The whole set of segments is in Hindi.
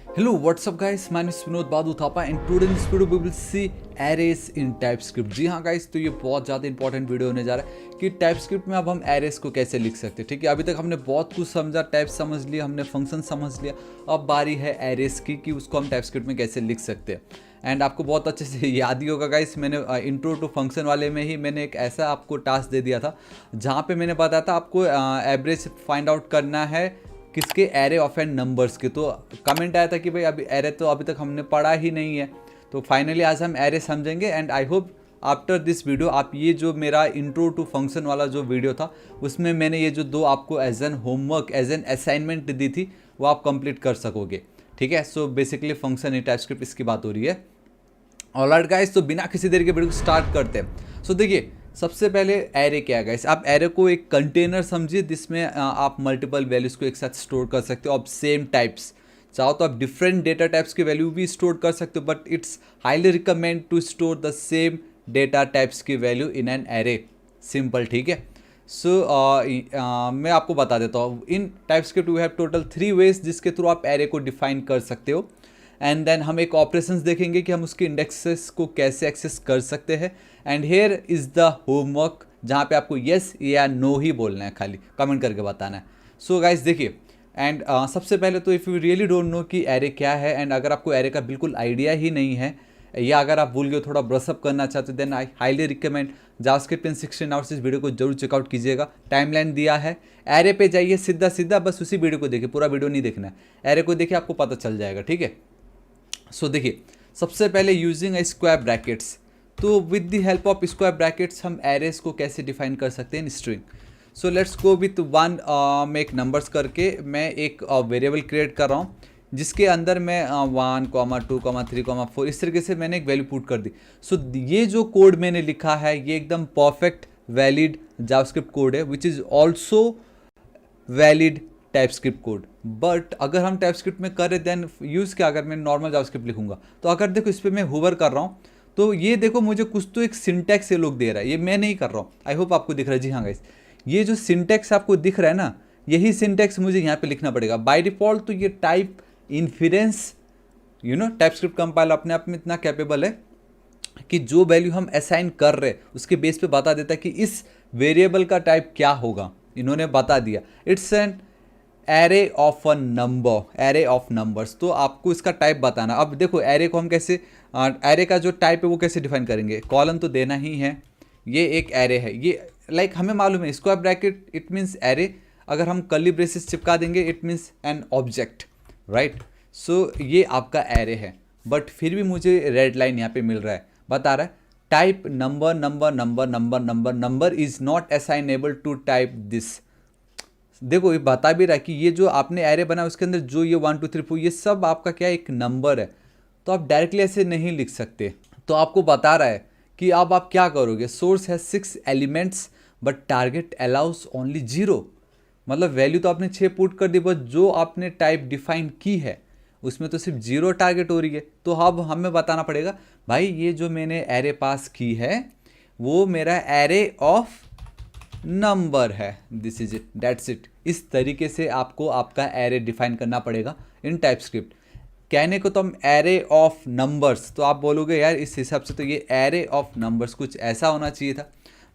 Hello, what's up guys? My name is Vinod Badhu Thapa and today in this video we will see arrays in TypeScript। जी हाँ गाइस, तो ये बहुत ज़्यादा इंपॉर्टेंट वीडियो होने जा रहा है कि TypeScript में अब हम arrays को कैसे लिख सकते हैं। ठीक है, अभी तक हमने बहुत कुछ समझा, टाइप समझ लिया, हमने फंक्शन समझ लिया। अब बारी है arrays की कि उसको हम TypeScript में कैसे लिख सकते हैं। एंड आपको बहुत अच्छे से याद ही होगा गाइस, मैंने इंट्रो टू फंक्शन वाले में ही मैंने एक ऐसा आपको टास्क दे दिया था जहाँ पे मैंने बताया था आपको एवरेज फाइंड आउट करना है किसके, एरे ऑफ एंड नंबर्स के। तो कमेंट आया था कि भाई अभी एरे तो अभी तक हमने पढ़ा ही नहीं है। तो फाइनली आज हम एरे समझेंगे and I hope after this video आप ये जो मेरा इंट्रो टू फंक्शन वाला जो वीडियो था उसमें मैंने ये जो दो आपको as an homework as an assignment दी थी वो आप कंप्लीट कर सकोगे। ठीक है, so basically function in TypeScript इसकी बात हो रही है। ऑलराइट गाइस, तो बिना किसी देरी के वीडियो को स्टार्ट करते हैं। सो देखिए, सबसे पहले एरे क्या है गाइस। आप एरे को एक कंटेनर समझिए जिसमें आप मल्टीपल वैल्यूज़ को एक साथ स्टोर कर सकते हो। आप सेम टाइप्स चाहो तो आप डिफरेंट डेटा टाइप्स की वैल्यू भी स्टोर कर सकते हो, but it's highly recommend to store the same data types की value in an array. Simple, ठीक है। सो मैं आपको बता देता हूँ, in TypeScript we have total 3 ways जिसके थ्रू आप एरे को डिफाइन कर सकते हो। एंड देन हम एक ऑपरेशंस देखेंगे कि हम उसके इंडेक्सेस को कैसे एक्सेस कर सकते हैं। And here is the homework जहाँ पे आपको येस या नो ही बोलना है, खाली कमेंट करके बताना है। सो गाइस देखिए, एंड सबसे पहले तो if you really don't know कि एरे क्या है एंड अगर आपको एरे का बिल्कुल आइडिया ही नहीं है या अगर आप भूल गए थोड़ा ब्रशअप करना चाहते हो, then I highly recommend JavaScript in 16 hours. इस वीडियो को जरूर चेकआउट कीजिएगा, टाइमलाइन दिया है। एरे पे जाइए सीधा सीधा, बस उसी वीडियो को देखिए, पूरा वीडियो नहीं देखना है, एरे को देखिए, आपको पता चल जाएगा। ठीक है, सो देखिए, सबसे पहले यूजिंग स्क्वायर ब्रैकेट्स। तो with the help of square brackets हम एरेस को कैसे डिफाइन कर सकते हैं in string. So let's go with one make numbers करके मैं एक वेरिएबल क्रिएट कर रहा हूँ जिसके अंदर मैं 1, 2, 3, 4 इस तरीके से मैंने एक वैल्यू पुट कर दी। सो ये जो कोड मैंने लिखा है ये एकदम परफेक्ट वैलिड जावास्क्रिप्ट कोड है which is also valid TypeScript code. But अगर हम टाइपस्क्रिप्ट में करें देन यूज़ क्या, अगर मैं नॉर्मल जावास्क्रिप्ट लिखूंगा तो अगर देखो इस पर मैं होवर कर रहा हूँ तो ये देखो मुझे कुछ तो एक सिंटैक्स ये लोग दे रहा है, ये मैं नहीं कर रहा हूँ। आई होप आपको दिख रहा है। जी हाँ गाइस, ये जो सिंटैक्स आपको दिख रहा है ना, यही सिंटैक्स मुझे यहाँ पे लिखना पड़ेगा बाय डिफॉल्ट। तो ये टाइप इन्फेरेंस टाइपस्क्रिप्ट कंपाइलर अपने आप में इतना कैपेबल है कि जो वैल्यू हम असाइन कर रहे हैं उसके बेस पे बता देता है कि इस वेरिएबल का टाइप क्या होगा। इन्होंने बता दिया it's an array of a number, array of numbers. तो आपको इसका टाइप बताना। अब देखो एरे को हम कैसे, एरे का जो टाइप है वो कैसे डिफाइन करेंगे। कॉलन तो देना ही है, ये एक एरे है, ये लाइक हमें मालूम है square bracket it means array. अगर हम कर्ली ब्रेसेस चिपका देंगे it means an object, right. So ये आपका एरे है, बट फिर भी मुझे रेड लाइन यहाँ पे मिल रहा है, बता रहा है type number number number number number number is not assignable to type this. देखो ये बता भी रहा है कि ये जो आपने एरे बना उसके अंदर जो ये 1 2 3 4 ये सब आपका क्या एक नंबर है, तो आप डायरेक्टली ऐसे नहीं लिख सकते। तो आपको बता रहा है कि अब आप क्या करोगे। सोर्स है 6 elements but target allow us only 0। मतलब वैल्यू तो आपने 6 पुट कर दी, बस जो आपने टाइप डिफाइन की है उसमें तो सिर्फ 0 टारगेट हो रही है। तो अब हमें बताना पड़ेगा भाई ये जो मैंने एरे पास की है वो मेरा एरे ऑफ नंबर है, this is it, that's it. इस तरीके से आपको आपका एरे डिफाइन करना पड़ेगा इन टाइपस्क्रिप्ट। कहने को तो हम एरे ऑफ नंबर्स, तो आप बोलोगे यार इस हिसाब से तो ये एरे ऑफ नंबर्स कुछ ऐसा होना चाहिए था,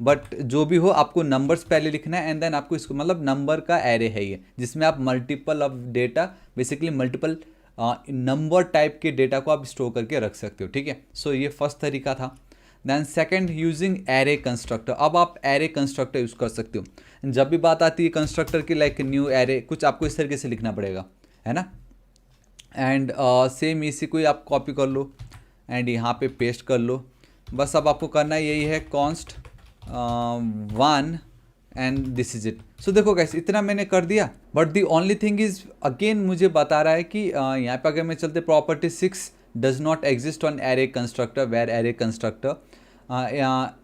बट जो भी हो आपको नंबर्स पहले लिखना है एंड देन आपको इसको मतलब नंबर का एरे है ये जिसमें आप multiple of data, basically multiple number type के डेटा को आप स्टोर करके रख सकते हो। ठीक है, सो ये फर्स्ट तरीका था। Then second using array constructor. अब आप एरे कंस्ट्रक्टर यूज़ कर सकते हो। जब भी बात आती है कंस्ट्रक्टर की लाइक न्यू एरे, कुछ आपको इस तरीके से लिखना पड़ेगा, है ना। एंड सेम इसी को ही आप कॉपी कर लो एंड यहाँ पे पेस्ट कर लो। बस अब आपको करना यही है const 1 and this is it. So देखो गाइस इतना मैंने कर दिया, but the only thing is again मुझे बता रहा है कि यहाँ पे अगर मैं चलते property 6 does not exist on array constructor where array constructor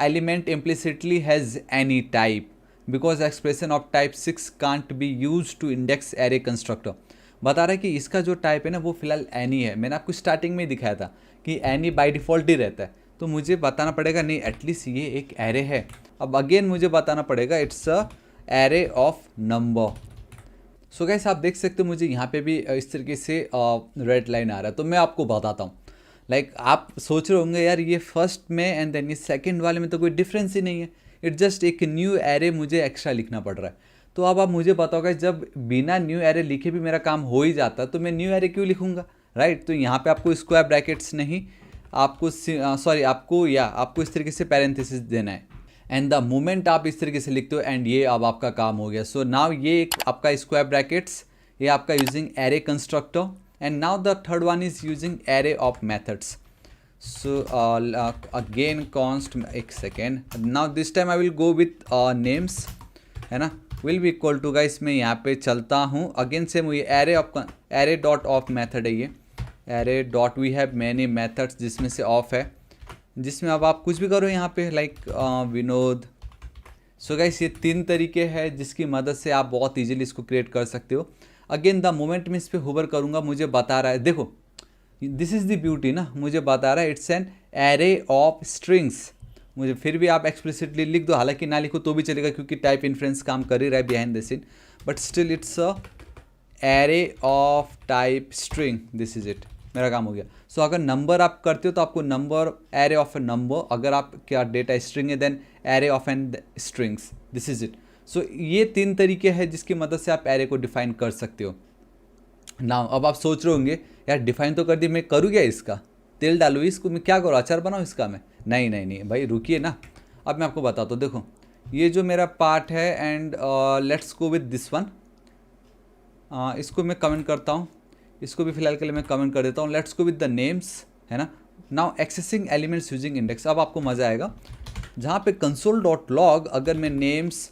element implicitly has any type because expression of type 6 can't be use to index array constructor. बता रहा है कि इसका जो टाइप है ना वो फिलहाल एनी है। मैंने आपको स्टार्टिंग में ही दिखाया था कि एनी बाय डिफ़ॉल्ट ही रहता है, तो मुझे बताना पड़ेगा नहीं एटलीस्ट ये एक एरे है। अब अगेन मुझे बताना पड़ेगा it's a array of number. So guys आप देख सकते हो मुझे यहाँ पे भी इस तरीके से रेड लाइन आ रहा है। तो मैं आपको बताता हूँ, लाइक आप सोच रहे होंगे यार ये फर्स्ट में एंड देन ये सेकंड वाले में तो कोई डिफरेंस ही नहीं है, इट जस्ट एक न्यू एरे मुझे एक्स्ट्रा लिखना पड़ रहा है। तो अब आप मुझे बताओगे जब बिना न्यू एरे लिखे भी मेरा काम हो ही जाता तो मैं न्यू एरे क्यों लिखूंगा, राइट। तो यहाँ पे आपको स्क्वायर ब्रैकेट्स नहीं, आपको आपको इस तरीके से पैरेंथेसिस देना है एंड द मोमेंट आप इस तरीके से लिखते हो एंड ये अब आपका काम हो गया। सो नाउ ये एक आपका स्क्वायर ब्रैकेट्स, ये आपका using array constructor and now the third one is using array of methods. So again const, एक second, now this time I will go with names, है ना, will be equal to guys मैं यहाँ पे चलता हूँ अगेन से मुझे एरे डॉट ऑफ मेथड है, ये array dot we have many methods जिसमें से ऑफ है, जिसमें अब आप कुछ भी करो यहाँ पे लाइक विनोद। सो गाइस ये 3 तरीके हैं जिसकी मदद से आप बहुत इजीली इसको क्रिएट कर सकते हो। अगेन द मोमेंट में इस पर होवर करूँगा मुझे बता रहा है, देखो दिस इज़ द ब्यूटी ना, मुझे बता रहा है it's an array of strings. मुझे फिर भी आप एक्सप्लिसिटली लिख दो, हालांकि ना लिखो तो भी चलेगा क्योंकि टाइप इन्फ्रेंस काम कर ही रहा है behind the scene, but still it's a array of type string, this is it, मेरा काम हो गया। सो अगर नंबर आप करते हो तो आपको number array of a number, अगर आप क्या डेटा स्ट्रिंग है then array of an strings, this is it. So ये 3 तरीके हैं जिसकी मदद से आप एरे को डिफाइन कर सकते हो। नाउ अब आप सोच रहे होंगे यार डिफाइन तो कर दी, मैं करूँ क्या इसका, तेल डालूँ इसको, मैं क्या करूँ, अचार बनाऊँ इसका मैं, नहीं भाई रुकिए ना, अब मैं आपको बताता हूँ। देखो ये जो मेरा पार्ट है and let's go with this one, इसको मैं कमेंट करता हूँ, इसको भी फिलहाल के लिए मैं कमेंट कर देता हूँ। Let's go with the names, है ना। Now accessing elements using index, अब आपको मज़ा आएगा जहाँ पे कंसोल डॉट लॉग, अगर मैं नेम्स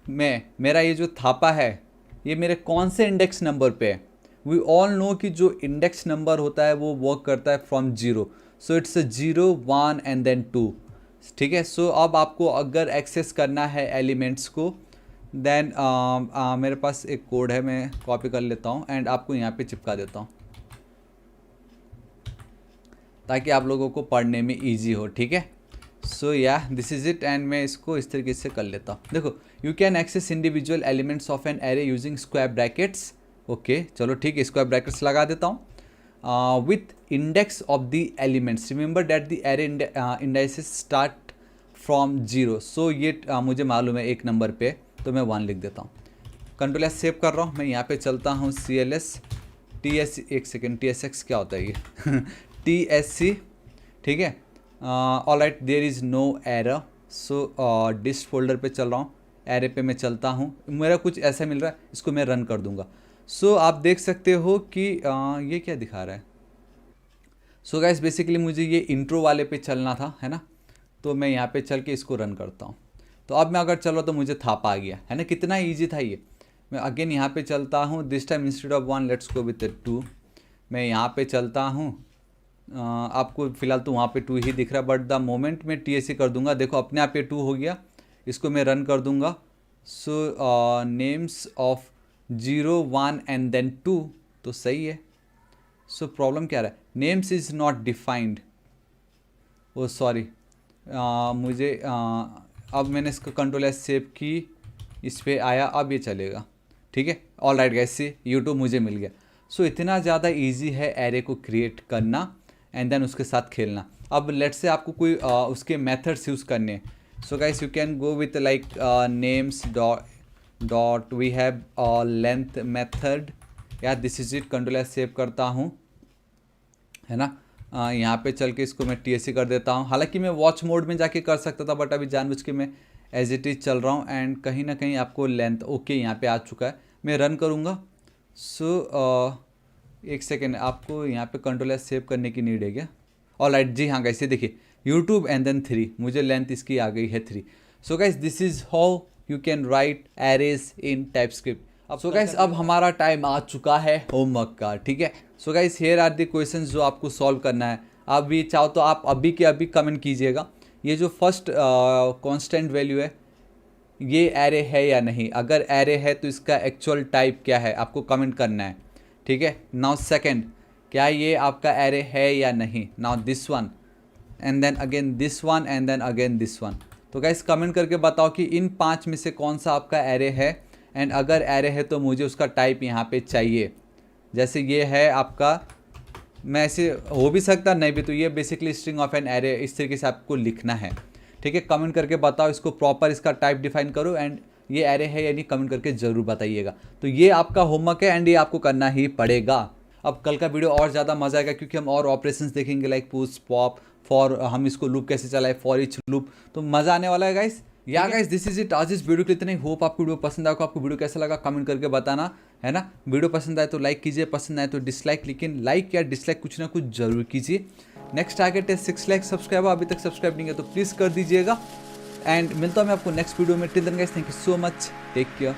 में मेरा ये जो थापा है ये मेरे कौन से इंडेक्स नंबर पे है, वी ऑल नो कि जो इंडेक्स नंबर होता है वो वर्क करता है from 0, so it's 0 1 and then 2, ठीक है। सो अब आपको अगर एक्सेस करना है एलिमेंट्स को देन मेरे पास एक कोड है, मैं कॉपी कर लेता हूँ एंड आपको यहाँ पे चिपका देता हूँ ताकि आप लोगों को पढ़ने में इजी हो, ठीक है। सो या दिस इज इट एंड मैं इसको इस तरीके से कर लेता हूँ। देखो you can access individual elements of an array using square brackets, okay चलो ठीक है, स्क्वायर ब्रैकेट्स लगा देता हूँ with index of the elements, remember that the array indices start from 0, so ये मुझे मालूम है 1 नंबर पे, तो मैं 1 लिख देता हूँ। कंट्रोल एस सेव कर रहा हूँ, मैं यहाँ पे चलता हूँ CLS TS, एक सेकेंड TSX क्या होता है ये TSC, ठीक है। All right there is no error, so dist folder पे चल रहा हूँ, एरे पे मैं चलता हूँ, मेरा कुछ ऐसा मिल रहा है, इसको मैं रन कर दूंगा। सो आप देख सकते हो कि ये क्या दिखा रहा है। सो गाइस बेसिकली मुझे ये इंट्रो वाले पे चलना था, है ना, तो मैं यहाँ पे चल के इसको रन करता हूँ। तो अब मैं अगर चलो तो मुझे थापा आ गया, है ना, कितना ईजी था ये। मैं अगेन यहाँ पे चलता हूँ, this time instead of 1 let's go with 2, मैं यहाँ पे चलता हूँ, आपको फिलहाल तो वहाँ पे 2 ही दिख रहा है, बट द मोमेंट में TSC कर दूंगा, देखो अपने आप ये 2 हो गया, इसको मैं रन कर दूंगा। So names of 0 1 and then 2, तो सही है। सो प्रॉब्लम क्या रहा है, names is not defined, oh sorry मुझे अब मैंने इसको कंट्रोल एस सेव की, इस पर आया, अब ये चलेगा, ठीक है। ऑल राइट गाइस, से यूट्यूब मुझे मिल गया। सो इतना ज़्यादा इजी है एरे को क्रिएट करना एंड देन उसके साथ खेलना। अब लेट्स से आपको कोई उसके मेथड्स यूज़ करने हैं, so guys you can go with like names dot we have length method, या this is it, control S save करता हूँ, है ना। यहाँ पे चल के इसको मैं TSC कर देता हूँ, हालांकि मैं वॉच मोड में जाके कर सकता था, बट अभी जानबूझ के मैं एज इट इज़ चल रहा हूँ एंड कहीं ना कहीं आपको लेंथ ओके यहाँ पे आ चुका है, मैं रन करूँगा। सो एक सेकेंड, आपको यहाँ पे कंट्रोल एस सेव करने की नीड है क्या, ऑल राइट जी हाँ गाइस, ये देखिए यूट्यूब एंड देन 3, मुझे लेंथ इसकी आ गई है 3। So guys this is how you can write arrays in TypeScript. अब सो गाइस अब हमारा टाइम आ चुका है होमवर्क का, ठीक है। So guys here are the questions जो आपको सॉल्व करना है। आप भी चाहो तो आप अभी के अभी कमेंट कीजिएगा, ये जो फर्स्ट कांस्टेंट वैल्यू है ये एरे है या नहीं, अगर एरे है तो इसका एक्चुअल टाइप क्या है आपको कमेंट करना है, ठीक है। नाउ सेकंड, क्या ये आपका एरे है या नहीं, now this one and then again this one and then again this one. तो गाइस कमेंट करके बताओ कि इन 5 में से कौन सा आपका एरे है एंड अगर एरे है तो मुझे उसका टाइप यहाँ पे चाहिए। जैसे ये है आपका, मैं ऐसे हो भी सकता नहीं भी, तो ये basically string of an array इस तरीके से आपको लिखना है। ठीक है, कमेंट करके बताओ इसको, प्रॉपर इसका टाइप डिफाइन करो एंड ये एरे है या नहीं कमेंट करके ज़रूर बताइएगा। तो ये आपका होमवर्क है एंड ये आपको करना ही पड़ेगा। अब कल का वीडियो और ज़्यादा मजा आएगा क्योंकि हम और ऑपरेशंस देखेंगे लाइक पुश पॉप फॉर, हम इसको लूप कैसे चलाए, फॉर ईच लूप, तो मज़ा आने वाला है गाइस। या गाइस दिस इज इट, आज इस वीडियो के लिए इतना ही। होप आपको वीडियो पसंद आएगा। आपको वीडियो कैसा लगा कमेंट करके बताना, है ना। वीडियो पसंद आए तो लाइक कीजिए, पसंद आए तो डिसलाइक, लेकिन लाइक या डिसलाइक कुछ ना कुछ जरूर कीजिए। नेक्स्ट टारगेट है 6 लाख सब्सक्राइबर, अभी तक सब्सक्राइब नहीं है तो प्लीज़ कर दीजिएगा। एंड मिलता हूँ मैं आपको नेक्स्ट वीडियो में। Till then guys, thank you so much, take care.